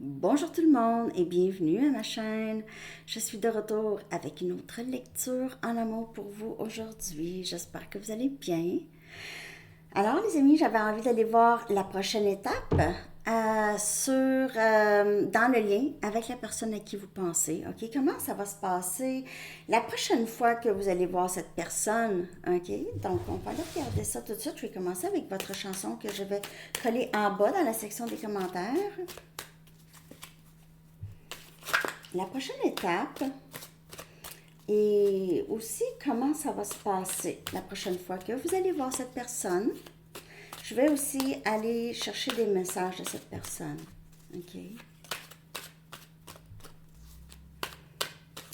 Bonjour tout le monde et bienvenue à ma chaîne. Je suis de retour avec une autre lecture en amour pour vous aujourd'hui. J'espère que vous allez bien. Alors les amis, j'avais envie d'aller voir la prochaine étape dans le lien avec la personne à qui vous pensez. OK, comment ça va se passer la prochaine fois que vous allez voir cette personne? OK, donc on va aller regarder ça tout de suite. Je vais commencer avec votre chanson que je vais coller en bas dans la section des commentaires. La prochaine étape et aussi comment ça va se passer la prochaine fois que vous allez voir cette personne. Je vais aussi aller chercher des messages de cette personne. OK?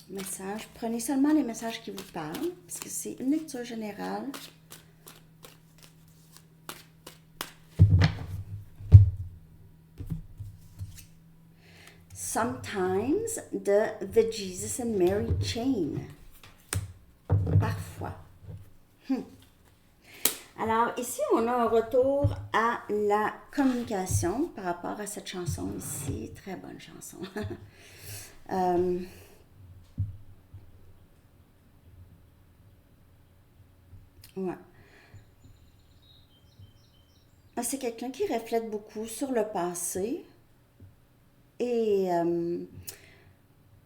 Messages. Prenez seulement les messages qui vous parlent, parce que c'est une lecture générale. Sometimes de The Jesus and Mary Chain. Parfois. Alors, ici, on a un retour à la communication par rapport à cette chanson ici. Très bonne chanson. Ouais. C'est quelqu'un qui reflète beaucoup sur le passé et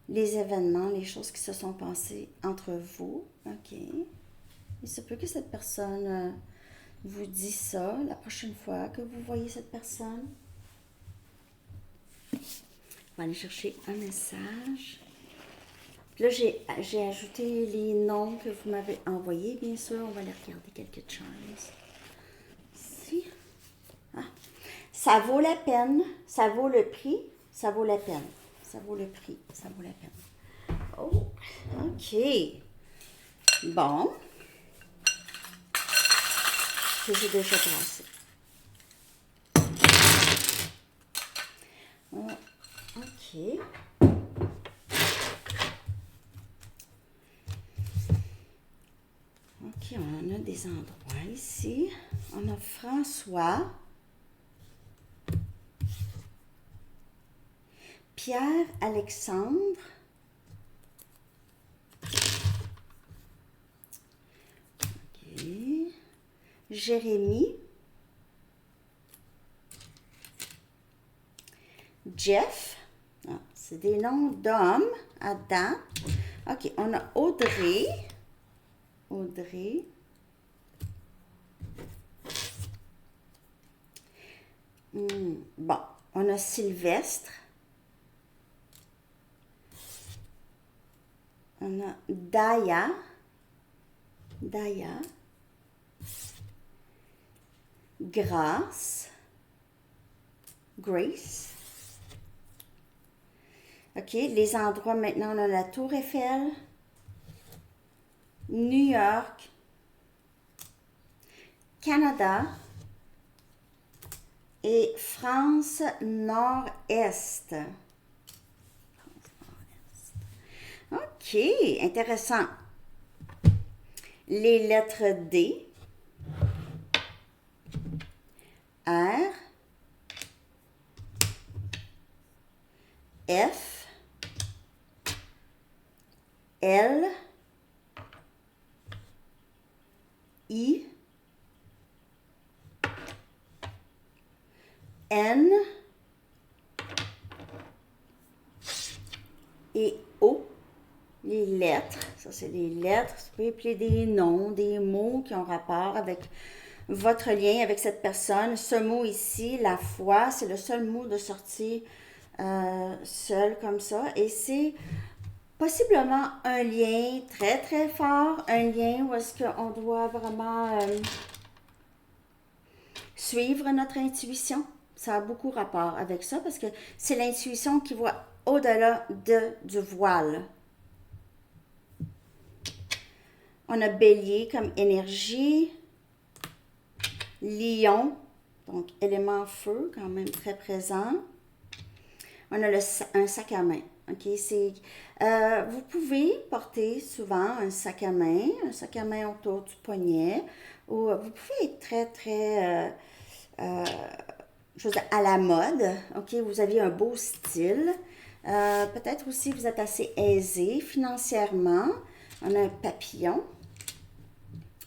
les événements, les choses qui se sont passées entre vous. OK. Il se peut que cette personne vous dit ça la prochaine fois que vous voyez cette personne. On va aller chercher un message. Là, j'ai ajouté les noms que vous m'avez envoyés, bien sûr. On va aller regarder quelque chose. Ici. Ah. Ça vaut la peine, ça vaut le prix, ça vaut la peine. Ça vaut le prix, ça vaut la peine. Oh, OK. Bon. Que j'ai déjà passé. Oh, OK. OK, on a des endroits ici. On a François, Pierre-Alexandre, OK, Jérémy, Jeff, ah, c'est des noms d'hommes à date. OK, on a Audrey, Bon, on a Sylvestre. On a Daya. Grace. OK, les endroits maintenant, on a la Tour Eiffel, New York, Canada et France Nord-Est. OK, intéressant. Les lettres D, R, F, L, I, N et O. Les lettres, ça c'est les lettres. Vous pouvez appeler des noms, des mots qui ont rapport avec votre lien avec cette personne. Ce mot ici, la foi, c'est le seul mot de sortie seul comme ça. Et c'est possiblement un lien très très fort, un lien où est-ce qu'on doit vraiment suivre notre intuition. Ça a beaucoup rapport avec ça parce que c'est l'intuition qui voit au-delà du voile. On a Bélier comme énergie, Lion, donc élément feu, quand même très présent. On a un sac à main. OK, vous pouvez porter souvent un sac à main autour du poignet, ou vous pouvez être très, très je veux dire, à la mode. OK, vous avez un beau style. Peut-être aussi vous êtes assez aisé financièrement. On a un papillon.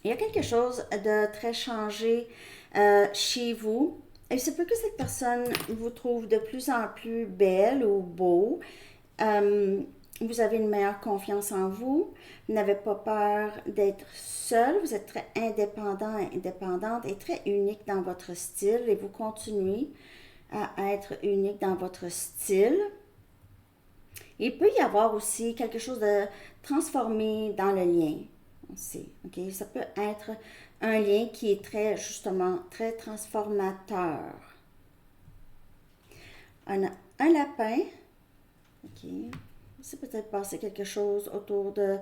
Il y a quelque chose de très changé chez vous. Il se peut que cette personne vous trouve de plus en plus belle ou beau. Euh, Vous avez une meilleure confiance en vous. Vous n'avez pas peur d'être seul. Vous êtes très indépendant, indépendante et très unique dans votre style et vous continuez à être unique dans votre style. Il peut y avoir aussi quelque chose de transformé dans le lien. On sait, ok? Ça peut être un lien qui est très, justement, très transformateur. Un lapin, ok? C'est peut-être passé quelque chose autour de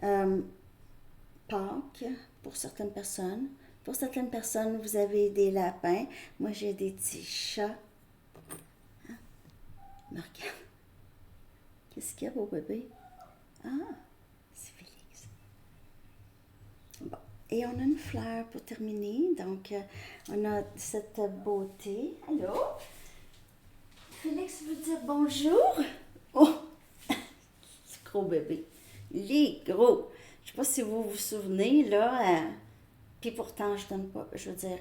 euh, Pâques pour certaines personnes. Pour certaines personnes, vous avez des lapins. Moi, j'ai des petits chats. Hein? Regarde. Qu'est-ce qu'il y a, beau bébé? Ah, c'est Félix. Bon. Et on a une fleur pour terminer. Donc, on a cette beauté. Allô? Félix veut dire bonjour? Oh! C'est gros bébé. Il est gros. Je sais pas si vous vous souvenez, là. Puis pourtant, je donne pas. Je veux dire,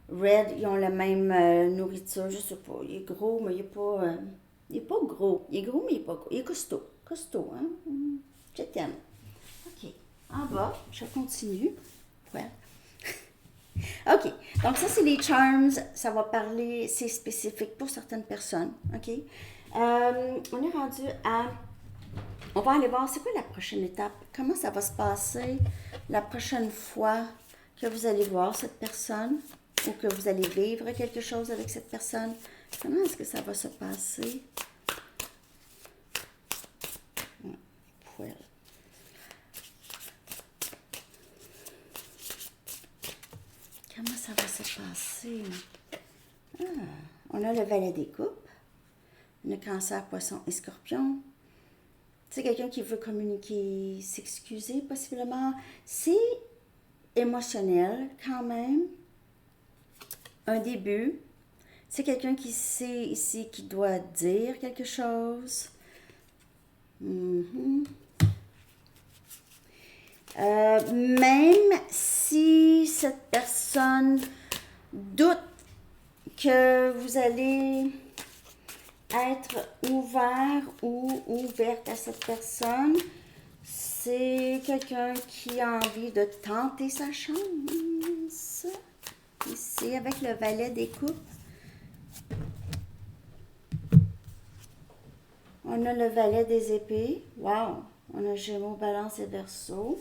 Red, ils ont la même nourriture. Je sais pas. Il est gros, mais il est pas gros. Il est gros, mais il est pas gros. Il est costaud. Costaud, hein? Je t'aime. OK. En bas, je continue. Ouais. OK. Donc, ça, c'est les charms. Ça va parler, c'est spécifique pour certaines personnes. OK. On est rendu à. On va aller voir, c'est quoi la prochaine étape? Comment ça va se passer la prochaine fois que vous allez voir cette personne ou que vous allez vivre quelque chose avec cette personne? Comment est-ce que ça va se passer? Poil. Comment ça va se passer? Ah, on a le valet des coupes, le cancer, poisson et scorpion. C'est quelqu'un qui veut communiquer, s'excuser possiblement. C'est émotionnel quand même. Un début. C'est quelqu'un qui sait ici qu'il doit dire quelque chose. Même si cette personne doute que vous allez être ouvert ou ouverte à cette personne, c'est quelqu'un qui a envie de tenter sa chance. Ici, avec le valet des coupes. On a le valet des épées. Wow! On a Gémeaux, Balance et Verseau.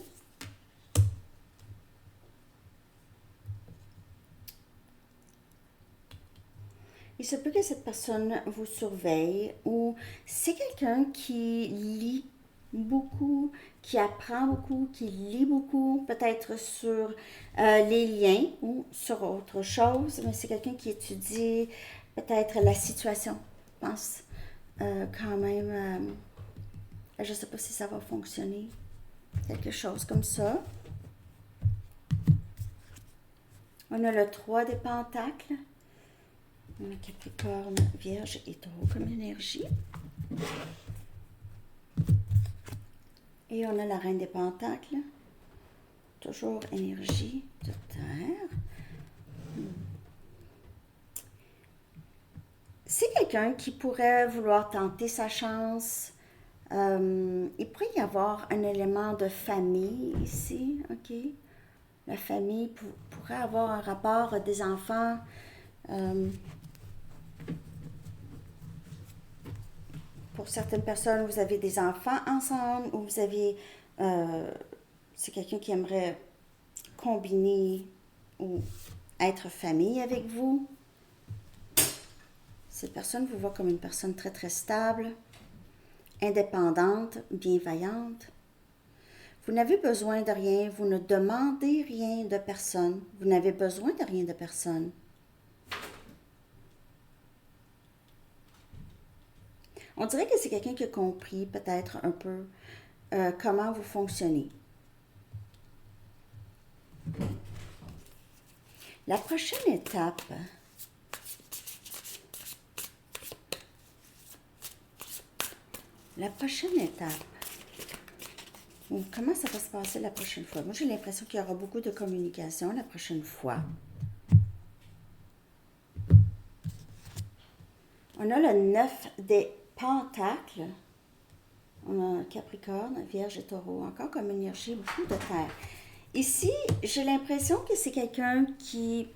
Il se peut que cette personne vous surveille ou c'est quelqu'un qui lit beaucoup, qui apprend beaucoup, qui lit beaucoup, peut-être sur les liens ou sur autre chose, mais c'est quelqu'un qui étudie peut-être la situation. Je pense quand même, je ne sais pas si ça va fonctionner, quelque chose comme ça. On a le 3 des pentacles. On a Capricorne, Vierge et Taureau comme énergie. Et on a la Reine des Pentacles. Toujours énergie de terre. C'est quelqu'un qui pourrait vouloir tenter sa chance. Il pourrait y avoir un élément de famille ici, ok? La famille pourrait avoir un rapport des enfants. Pour certaines personnes, vous avez des enfants ensemble ou vous avez... c'est quelqu'un qui aimerait combiner ou être famille avec vous. Cette personne vous voit comme une personne très très stable, indépendante, bienveillante. Vous n'avez besoin de rien, vous ne demandez rien de personne. Vous n'avez besoin de rien de personne. On dirait que c'est quelqu'un qui a compris peut-être un peu comment vous fonctionnez. La prochaine étape, La prochaine étape. Comment ça va se passer la prochaine fois? Moi, j'ai l'impression qu'il y aura beaucoup de communication la prochaine fois. On a le 9 des pentacles. On a Capricorne, Vierge et Taureau. Encore comme énergie, beaucoup de terre. Ici, j'ai l'impression que c'est quelqu'un qui,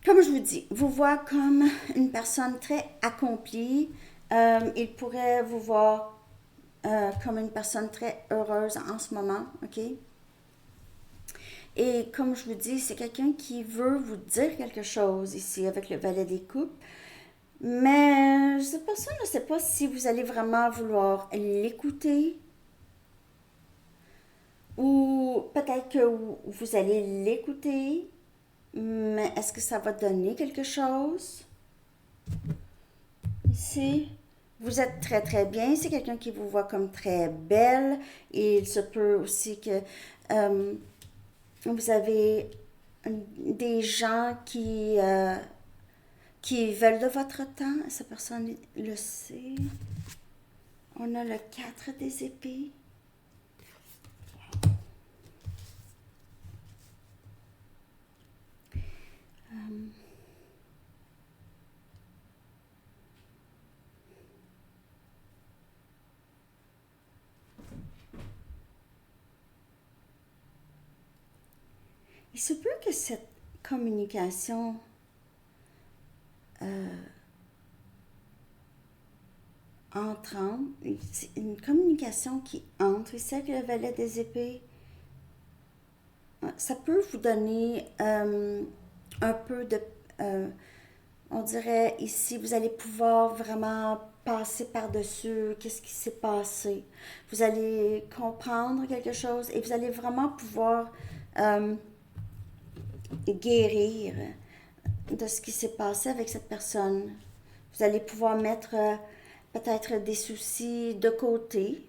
comme je vous dis, vous voit comme une personne très accomplie. Il pourrait vous voir comme une personne très heureuse en ce moment, ok? Et comme je vous dis, c'est quelqu'un qui veut vous dire quelque chose ici avec le valet des coupes. Mais cette personne ne sait pas si vous allez vraiment vouloir l'écouter ou peut-être que vous allez l'écouter, mais est-ce que ça va donner quelque chose? Ici, vous êtes très très bien. C'est quelqu'un qui vous voit comme très belle. Et il se peut aussi que vous avez des gens qui veulent de votre temps. Cette personne le sait. On a le 4 des épées. Il se peut que cette communication entrante, c'est une communication qui entre ici avec le valet des épées, ça peut vous donner un peu de, on dirait ici, vous allez pouvoir vraiment passer par-dessus qu'est-ce qui s'est passé. Vous allez comprendre quelque chose et vous allez vraiment pouvoir guérir de ce qui s'est passé avec cette personne. Vous allez pouvoir mettre peut-être des soucis de côté.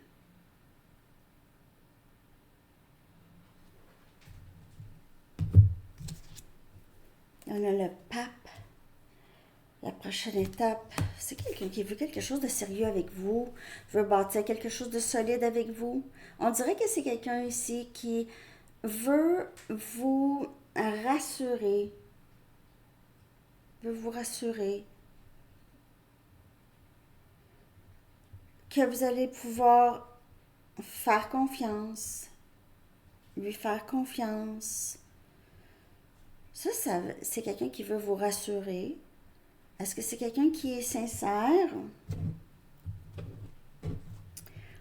On a le pape. La prochaine étape, c'est quelqu'un qui veut quelque chose de sérieux avec vous, veut bâtir quelque chose de solide avec vous. On dirait que c'est quelqu'un ici qui veut vous rassurer, que vous allez pouvoir faire confiance, lui faire confiance. Ça c'est quelqu'un qui veut vous rassurer. Est-ce que c'est quelqu'un qui est sincère?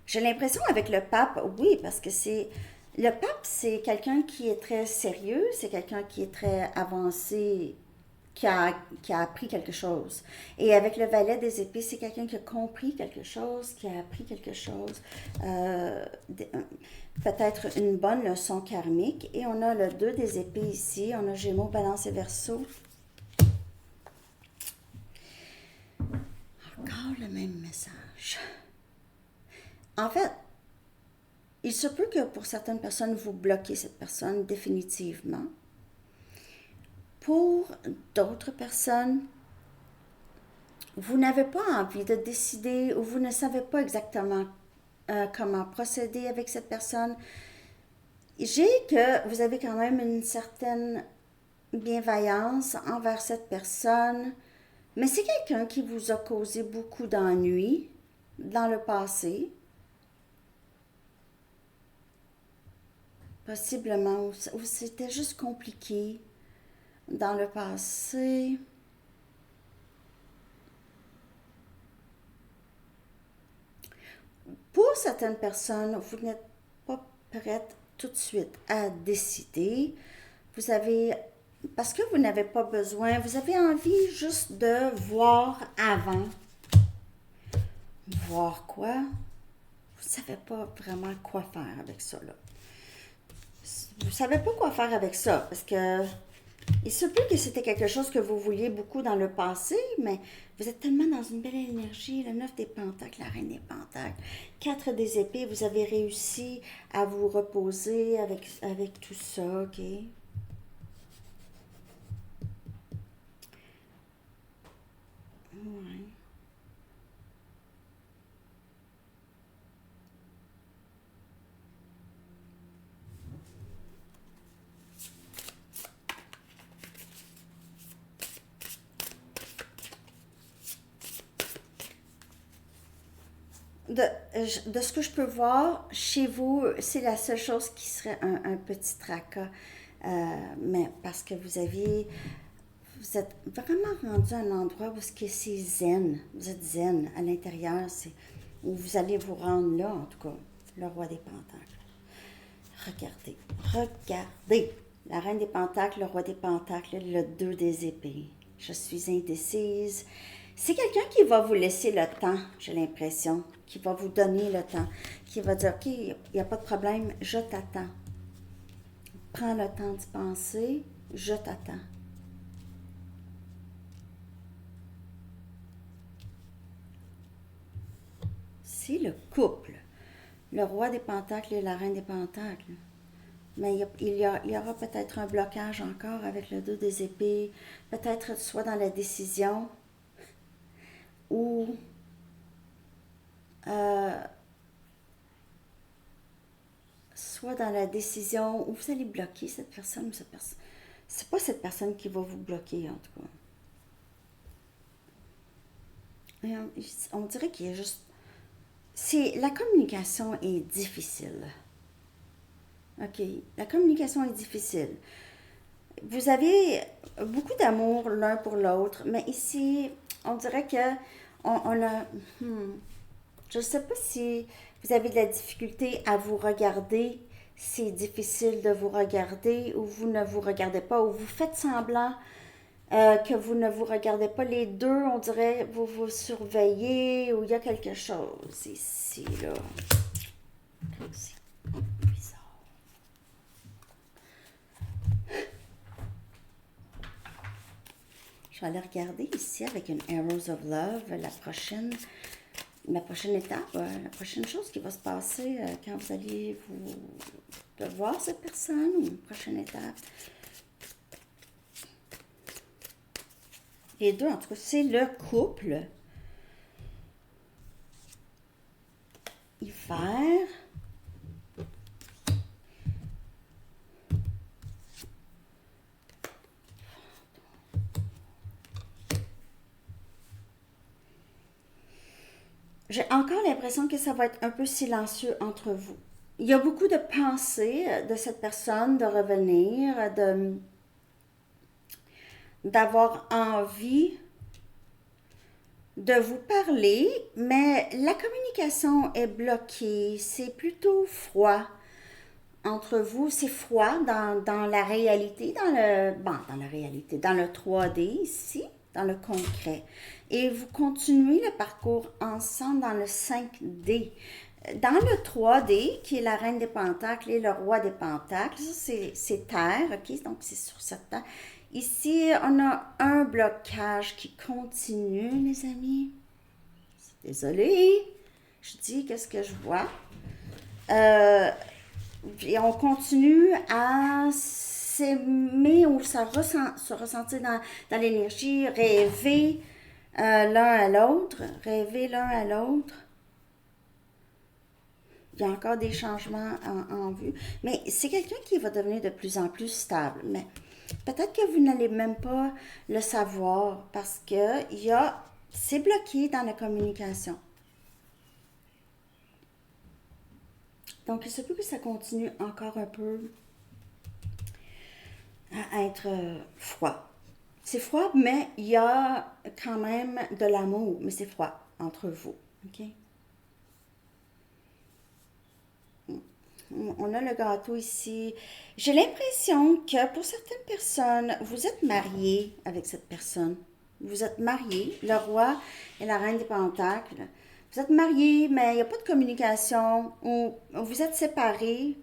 J'ai l'impression avec le pape, oui, parce que le pape, c'est quelqu'un qui est très sérieux, c'est quelqu'un qui est très avancé, qui a appris quelque chose. Et avec le valet des épées, c'est quelqu'un qui a compris quelque chose, qui a appris quelque chose, peut-être une bonne leçon karmique. Et on a le 2 des épées ici, on a Gémeaux, Balance et Verseau. Encore le même message. En fait, il se peut que pour certaines personnes, vous bloquez cette personne définitivement. Pour d'autres personnes, vous n'avez pas envie de décider ou vous ne savez pas exactement comment procéder avec cette personne. J'ai que vous avez quand même une certaine bienveillance envers cette personne, mais c'est quelqu'un qui vous a causé beaucoup d'ennuis dans le passé. Possiblement, ou c'était juste compliqué dans le passé. Pour certaines personnes, vous n'êtes pas prête tout de suite à décider. Vous avez, parce que vous n'avez pas besoin, vous avez envie juste de voir avant. Voir quoi? Vous ne savez pas vraiment quoi faire avec ça, là. Vous ne savez pas quoi faire avec ça, parce que il se peut que c'était quelque chose que vous vouliez beaucoup dans le passé, mais vous êtes tellement dans une belle énergie. Le 9 des pentacles, la reine des pentacles, 4 des épées, vous avez réussi à vous reposer avec tout ça, ok? Ouais. de ce que je peux voir, chez vous, c'est la seule chose qui serait un petit tracas. Mais parce que vous êtes vraiment rendu à un endroit où c'est zen. Vous êtes zen à l'intérieur, c'est où vous allez vous rendre là, en tout cas, le roi des pentacles. Regardez, regardez. La reine des pentacles, le roi des pentacles, le 2 des épées. Je suis indécise. C'est quelqu'un qui va vous laisser le temps, j'ai l'impression, qui va vous donner le temps, qui va dire, OK, il n'y a pas de problème, je t'attends. Prends le temps d'y penser, je t'attends. C'est le couple, le roi des pentacles et la reine des pentacles. Mais il y aura peut-être un blocage encore avec le 2 des épées, peut-être soit dans la décision ou euh, soit dans la décision où vous allez bloquer cette personne ou cette personne. C'est pas cette personne qui va vous bloquer en tout cas. Et on dirait qu'il y a juste... La communication est difficile. OK. La communication est difficile. Vous avez beaucoup d'amour l'un pour l'autre, mais ici, on dirait que on a... Je ne sais pas si vous avez de la difficulté à vous regarder. C'est difficile de vous regarder ou vous ne vous regardez pas ou vous faites semblant que vous ne vous regardez pas. Les deux, on dirait, vous vous surveillez ou il y a quelque chose ici, là. C'est bizarre. Je vais aller regarder ici avec une Arrows of Love, la prochaine étape, la prochaine chose qui va se passer quand vous allez vous voir cette personne ou une prochaine étape. Les deux, en tout cas, c'est le couple. Hiver. J'ai encore l'impression que ça va être un peu silencieux entre vous. Il y a beaucoup de pensées de cette personne de revenir, d'avoir envie de vous parler, mais la communication est bloquée. C'est plutôt froid entre vous. C'est froid dans la réalité, dans la réalité, dans le 3D ici, dans le concret. Et vous continuez le parcours ensemble dans le 5D. Dans le 3D, qui est la reine des pentacles et le roi des pentacles, ça c'est terre, ok? Donc c'est sur cette terre. Ici, on a un blocage qui continue, les amis. Désolée, je dis qu'est-ce que je vois. Et on continue à s'aimer ou se ressentir dans l'énergie, rêver l'un à l'autre, rêver l'un à l'autre. Il y a encore des changements en vue. Mais c'est quelqu'un qui va devenir de plus en plus stable. Mais peut-être que vous n'allez même pas le savoir parce que c'est bloqué dans la communication. Donc, il se peut que ça continue encore un peu à être froid. C'est froid, mais il y a quand même de l'amour, mais c'est froid entre vous. OK? On a le gâteau ici. J'ai l'impression que pour certaines personnes, vous êtes mariés avec cette personne. Vous êtes mariés, le roi et la reine des pentacles. Vous êtes mariés, mais il n'y a pas de communication. Ou vous êtes séparés.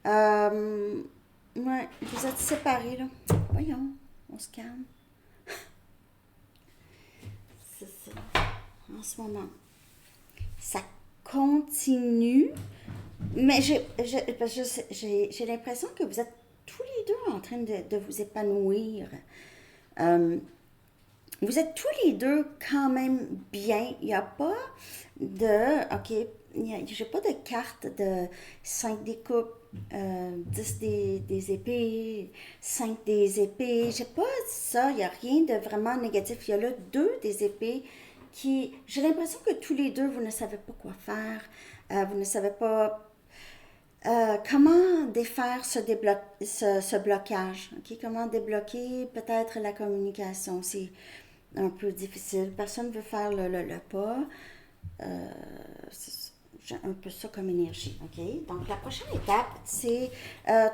Ouais, vous êtes séparés, là. Voyons, on se calme. C'est ça. En ce moment. Ça continue. Mais j'ai l'impression que vous êtes tous les deux en train de vous épanouir. Euh, vous êtes tous les deux quand même bien. Il n'y a pas de... OK, j'ai pas de carte de 5 des coupes, 10 des épées, 5 des épées. J'ai pas ça. Il n'y a rien de vraiment négatif. Il y a là 2 des épées J'ai l'impression que tous les deux, vous ne savez pas quoi faire. Vous ne savez pas comment défaire ce blocage. Ok? Comment débloquer peut-être la communication. C'est un peu difficile. Personne ne veut faire le pas. J'ai un peu ça comme énergie. Ok? Donc, la prochaine étape, c'est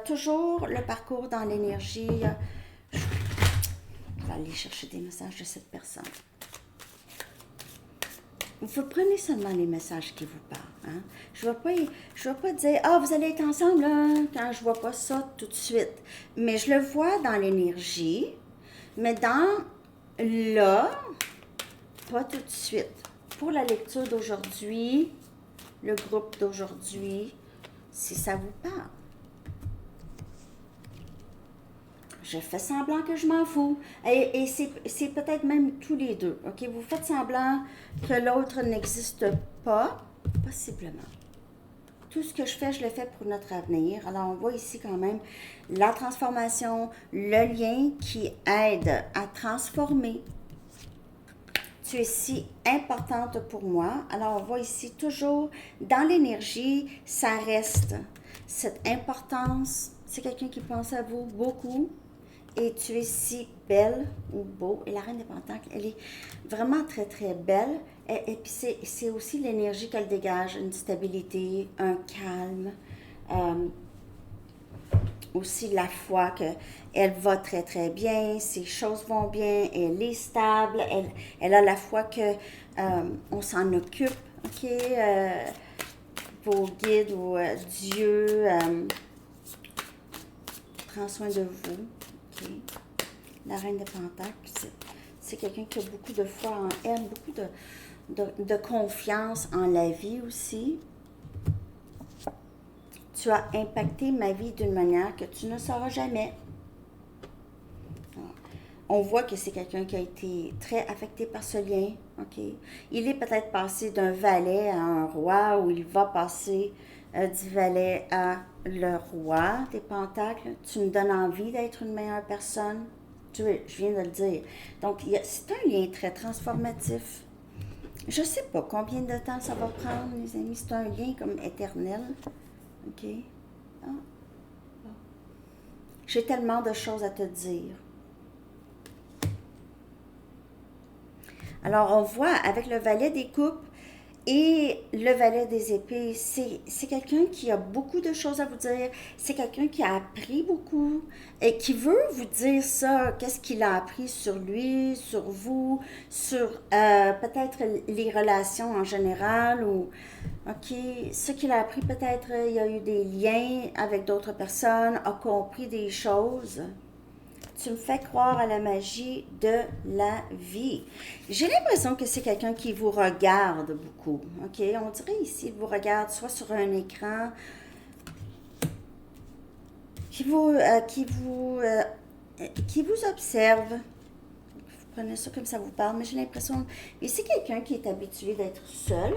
toujours le parcours dans l'énergie. Je vais aller chercher des messages de cette personne. Vous prenez seulement les messages qui vous parlent. Hein? Je ne vais pas dire « Ah, vous allez être ensemble là, quand je ne vois pas ça tout de suite. » Mais je le vois dans l'énergie, mais dans là, pas tout de suite. Pour la lecture d'aujourd'hui, le groupe d'aujourd'hui, si ça vous parle. Je fais semblant que je m'en fous. Et c'est peut-être même tous les deux. OK? Vous faites semblant que l'autre n'existe pas, possiblement. Tout ce que je fais, je le fais pour notre avenir. Alors, on voit ici quand même la transformation, le lien qui aide à transformer. Tu es si importante pour moi. Alors, on voit ici toujours dans l'énergie, ça reste. Cette importance, c'est quelqu'un qui pense à vous beaucoup. Et tu es si belle ou beau. Et la reine des pentacles, elle est vraiment très, très belle. Et puis, c'est aussi l'énergie qu'elle dégage, une stabilité, un calme. Aussi la foi qu'elle va très, très bien, ses choses vont bien, elle est stable, elle a la foi que on s'en occupe, ok? Vos guides ou Dieu prend soin de vous. Okay. La reine de Pentacles, c'est quelqu'un qui a beaucoup de foi en elle, beaucoup de confiance en la vie aussi. Tu as impacté ma vie d'une manière que tu ne sauras jamais. On voit que c'est quelqu'un qui a été très affecté par ce lien. Okay? Il est peut-être passé d'un valet à un roi, ou il va passer du valet à le roi des pentacles. Tu me donnes envie d'être une meilleure personne. Je viens de le dire. Donc, c'est un lien très transformatif. Je ne sais pas combien de temps ça va prendre, les amis. C'est un lien comme éternel. OK? Ah. Bon. J'ai tellement de choses à te dire. Alors, on voit avec le valet des coupes et le valet des épées, c'est quelqu'un qui a beaucoup de choses à vous dire. C'est quelqu'un qui a appris beaucoup et qui veut vous dire ça. Qu'est-ce qu'il a appris sur lui, sur vous, sur peut-être les relations en général ou... OK, ce qu'il a appris, peut-être il y a eu des liens avec d'autres personnes, a compris des choses. Tu me fais croire à la magie de la vie. J'ai l'impression que c'est quelqu'un qui vous regarde beaucoup. OK? On dirait ici, il vous regarde soit sur un écran, qui vous observe. Vous prenez ça comme ça vous parle, mais j'ai l'impression... Et c'est quelqu'un qui est habitué d'être seul,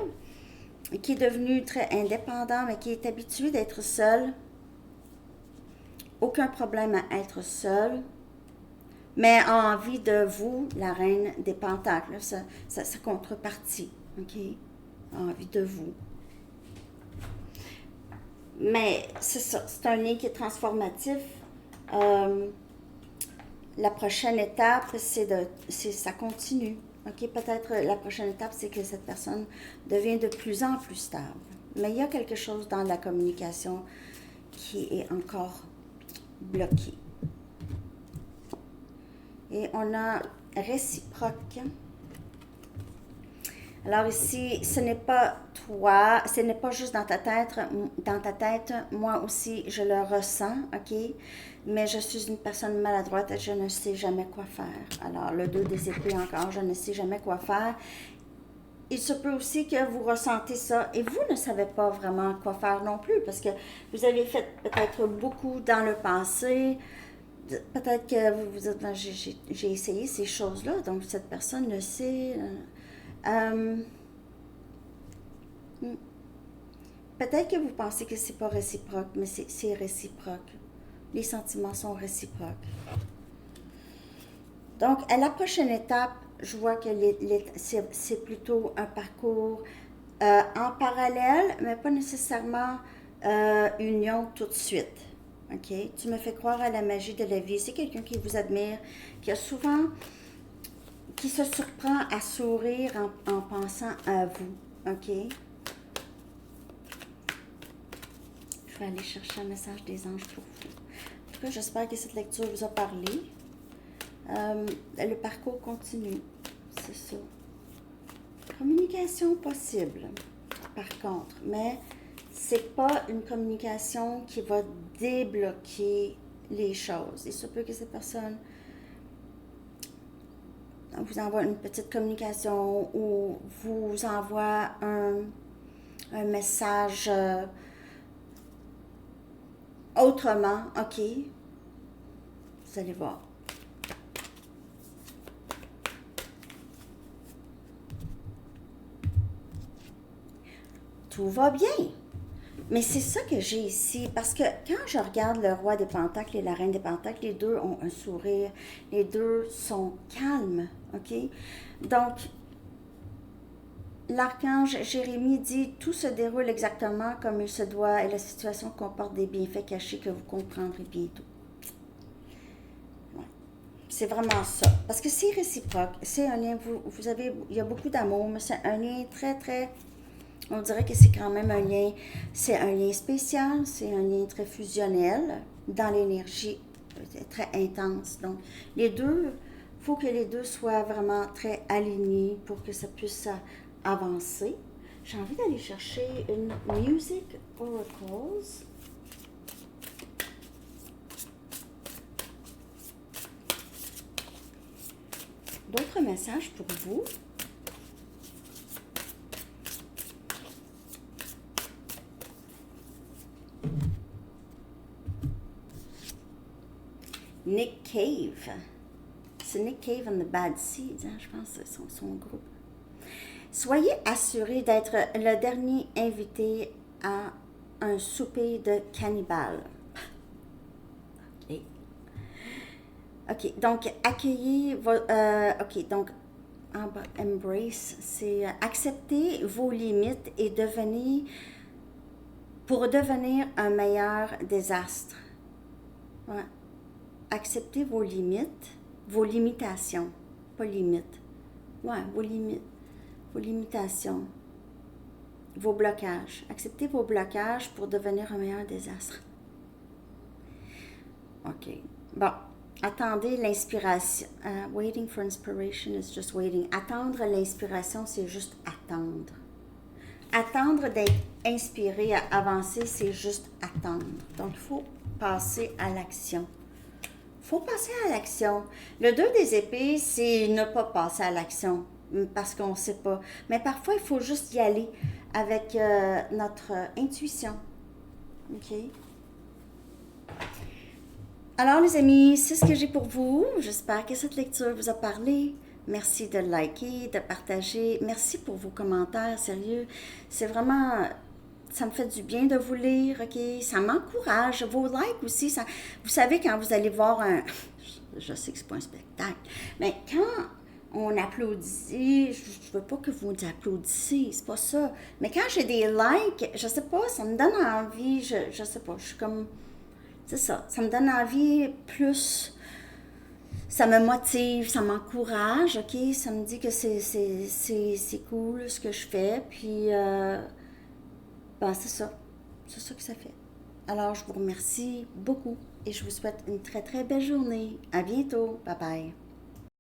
qui est devenu très indépendant, mais qui est habitué d'être seul. Aucun problème à être seul. Mais a envie de vous, la reine des pentacles, sa contrepartie, OK? A envie de vous. Mais c'est ça, c'est un lien qui est transformatif. La prochaine étape, ça continue. OK? Peut-être la prochaine étape, c'est que cette personne devient de plus en plus stable. Mais il y a quelque chose dans la communication qui est encore bloqué. Et on a réciproque. Alors ici, ce n'est pas toi, ce n'est pas juste dans ta tête, moi aussi je le ressens, OK? Mais je suis une personne maladroite et je ne sais jamais quoi faire. Alors le 2 des épées encore, je ne sais jamais quoi faire. Il se peut aussi que vous ressentez ça et vous ne savez pas vraiment quoi faire non plus parce que vous avez fait peut-être beaucoup dans le passé. Peut-être que vous vous dites, j'ai essayé ces choses-là, donc cette personne le sait. Peut-être que vous pensez que c'est pas réciproque, mais c'est réciproque. Les sentiments sont réciproques. Donc, à la prochaine étape, je vois que c'est plutôt un parcours en parallèle, mais pas nécessairement union tout de suite. OK? Tu me fais croire à la magie de la vie. C'est quelqu'un qui vous admire, qui a souvent, qui se surprend à sourire en pensant à vous. OK? Je vais aller chercher un message des anges pour vous. En tout cas, j'espère que cette lecture vous a parlé. Le parcours continue. C'est ça. Communication possible, par contre, mais c'est pas une communication qui va débloquer les choses. Il se peut que cette personne vous envoie une petite communication ou vous envoie un message autrement. OK, vous allez voir. Tout va bien. Mais c'est ça que j'ai ici, parce que quand je regarde le roi des pentacles et la reine des pentacles, les deux ont un sourire, les deux sont calmes, OK? Donc, l'archange Jérémie dit « Tout se déroule exactement comme il se doit et la situation comporte des bienfaits cachés que vous comprendrez bientôt. » Ouais. C'est vraiment ça, parce que c'est réciproque, c'est un lien, vous avez, il y a beaucoup d'amour, mais c'est un lien très, très... On dirait que c'est quand même un lien, c'est un lien spécial, c'est un lien très fusionnel dans l'énergie, très intense. Donc, les deux, il faut que les deux soient vraiment très alignés pour que ça puisse avancer. J'ai envie d'aller chercher une Music Oracles. D'autres messages pour vous. Nick Cave. C'est Nick Cave and the Bad Seeds, hein, je pense que c'est son groupe. Soyez assurés d'être le dernier invité à un souper de cannibales. OK. OK, donc accueillez OK, donc en bas, embrace, c'est accepter vos limites et pour devenir un meilleur désastre. Ouais. Acceptez vos limites, vos limitations, pas limites. Ouais, vos limites, vos limitations, vos blocages. Acceptez vos blocages pour devenir un meilleur désastre. OK. Bon, attendez l'inspiration. Waiting for inspiration is just waiting. Attendre l'inspiration, c'est juste attendre. Attendre d'être inspiré à avancer, c'est juste attendre. Donc, il faut passer à l'action. Il faut passer à l'action. Le 2 des épées, c'est ne pas passer à l'action parce qu'on ne sait pas. Mais parfois, il faut juste y aller avec notre intuition. OK? Alors, les amis, c'est ce que j'ai pour vous. J'espère que cette lecture vous a parlé. Merci de liker, de partager. Merci pour vos commentaires, sérieux. C'est vraiment... Ça me fait du bien de vous lire, OK? Ça m'encourage. Vos likes aussi, ça, vous savez, quand vous allez voir un... Je sais que c'est pas un spectacle, mais quand on applaudit, je veux pas que vous applaudissez, c'est pas ça. Mais quand j'ai des likes, je sais pas, ça me donne envie, je sais pas, je suis comme... C'est ça, ça me donne envie plus... Ça me motive, ça m'encourage, OK? Ça me dit que c'est cool ce que je fais, puis... Ben, c'est ça que ça fait. Alors, je vous remercie beaucoup et je vous souhaite une très, très belle journée. À bientôt. Bye bye.